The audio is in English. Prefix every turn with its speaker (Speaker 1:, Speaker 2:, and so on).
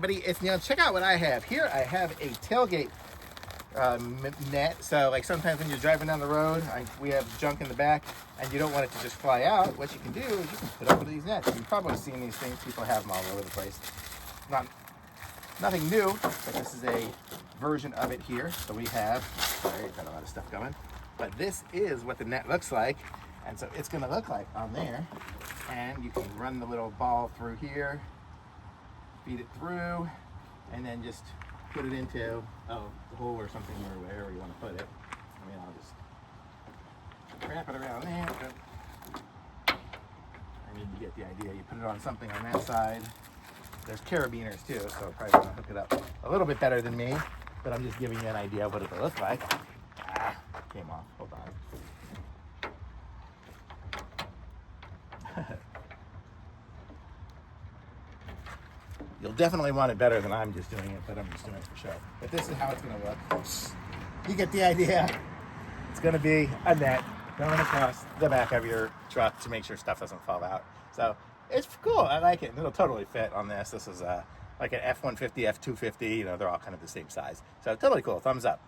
Speaker 1: Buddy, it's Neil. Check out what I have here. I have a tailgate net. So like sometimes when you're driving down the road, we have junk in the back and you don't want it to just fly out. What you can do is you can put up one of these nets. You've probably seen these things. People have them all over the place. Nothing new, but this is a version of it here. So we have, sorry, got a lot of stuff going, but this is what the net looks like. And so it's going to look like on there. And you can run the little ball through here, feed it through, and then just put it into a hole or something, or wherever you want to put it. I mean, I'll just wrap it around there. I mean, you get the idea. You put it on something on that side. There's Carabiners too, so probably want to hook it up a little bit better than me, but I'm just giving you an idea of what it'll look like. Came off. Hold on. You'll definitely want it better than I'm just doing it, but I'm just doing it for show. But this is how it's going to look. You get the idea. It's going to be a net going across the back of your truck to make sure stuff doesn't fall out. So it's cool. I like it. It'll totally fit on this. This is like an F-150, F-250. You know, they're all kind of the same size. So totally cool. Thumbs up.